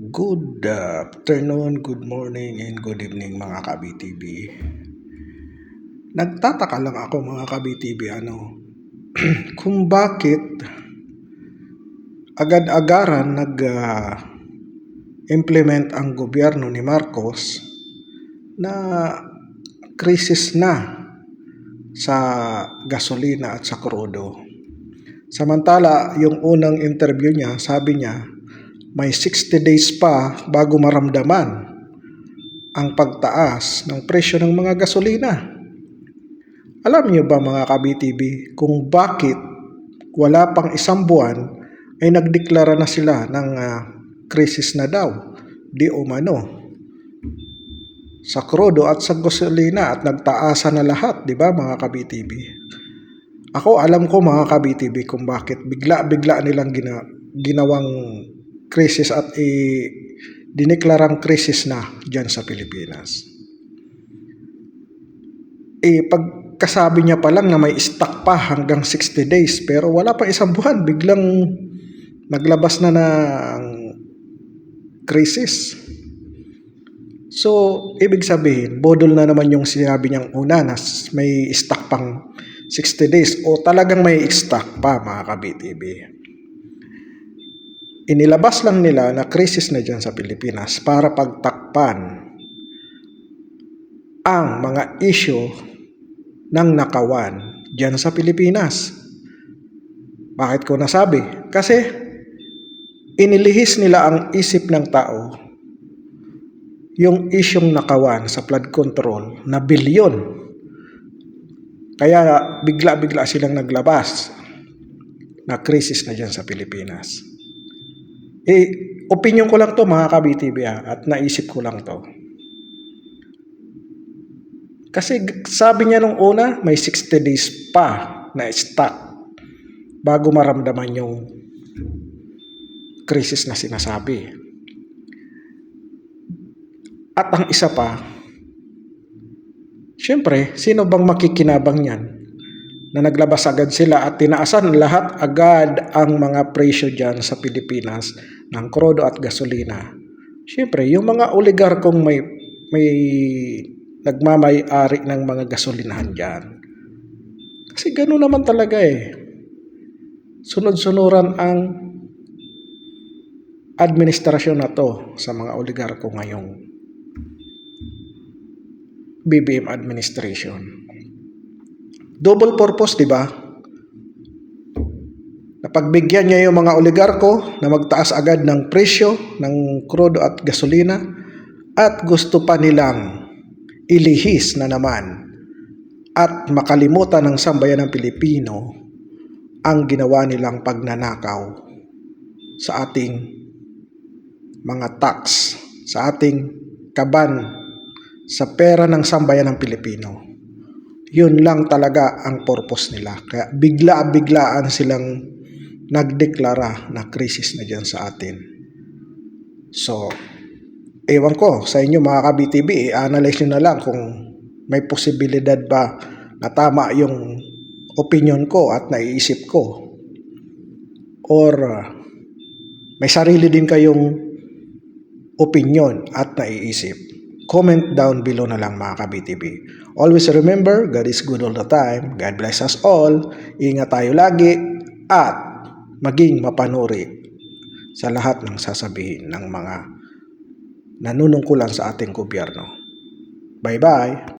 Good afternoon, good morning, and good evening mga ka-BTV. Nagtataka lang ako mga ka-BTV kung bakit agad-agaran nag-implement ang gobyerno ni Marcos na krisis na sa gasolina at sa krudo. Samantala, yung unang interview niya, sabi niya, may 60 days pa bago maramdaman ang pagtaas ng presyo ng mga gasolina. Alam niyo ba mga ka-BTV kung bakit wala pang isang buwan ay nagdeklara na sila ng krisis na daw di umano sa krudo at sa gasolina at nagtaasa na lahat, di ba mga ka-BTV? Ako alam ko mga ka-BTV kung bakit bigla-bigla nilang ginawang krisis at dineklarang krisis na dyan sa Pilipinas. Pagkasabi niya pa lang na may stock pa hanggang 60 days pero wala pa isang buwan, biglang naglabas na ng krisis. So, ibig sabihin, bodol na naman yung sinabi niyang una na may stock pang 60 days o talagang may stock pa mga ka-BTV. Inilabas lang nila na krisis na dyan sa Pilipinas para pagtakpan ang mga issue ng nakawan dyan sa Pilipinas. Bakit ko nasabi? Kasi inilihis nila ang isip ng tao yung isyong nakawan sa flood control na bilyon. Kaya bigla-bigla silang naglabas na krisis na dyan sa Pilipinas. Opinion ko lang to mga ka-BTV at naisip ko lang to. Kasi sabi niya nung una, may 60 days pa na stock bago maramdaman yung krisis na sinasabi. At ang isa pa, syempre, sino bang makikinabang yan? Na naglabas agad sila at tinaasan lahat agad ang mga presyo dyan sa Pilipinas ng krudo at gasolina. Siyempre, yung mga oligarkong may nagmamay-ari ng mga gasolinahan dyan. Kasi gano'n naman talaga Sunod-sunuran ang administrasyon na to sa mga oligarko ngayong BBM administration. Double purpose, di ba? Napagbigyan niya yung mga oligarko na magtaas agad ng presyo ng krudo at gasolina at gusto pa nilang ilihis na naman at makalimutan ng sambayan ng Pilipino ang ginawa nilang pagnanakaw sa ating mga tax, sa ating kaban, sa pera ng sambayan ng Pilipino. Yun lang talaga ang purpose nila. Kaya bigla-biglaan silang nagdeklara na krisis na dyan sa atin. So, ewan ko sa inyo mga ka-BTV, i-analyze nyo na lang kung may posibilidad ba na tama yung opinion ko at naiisip ko. Or may sarili din kayong opinion at naiisip. Comment down below na lang mga ka-BTV. Always remember, God is good all the time. God bless us all. Ingat tayo lagi at maging mapanuri sa lahat ng sasabihin ng mga nanunungkulan sa ating gobyerno. Bye-bye!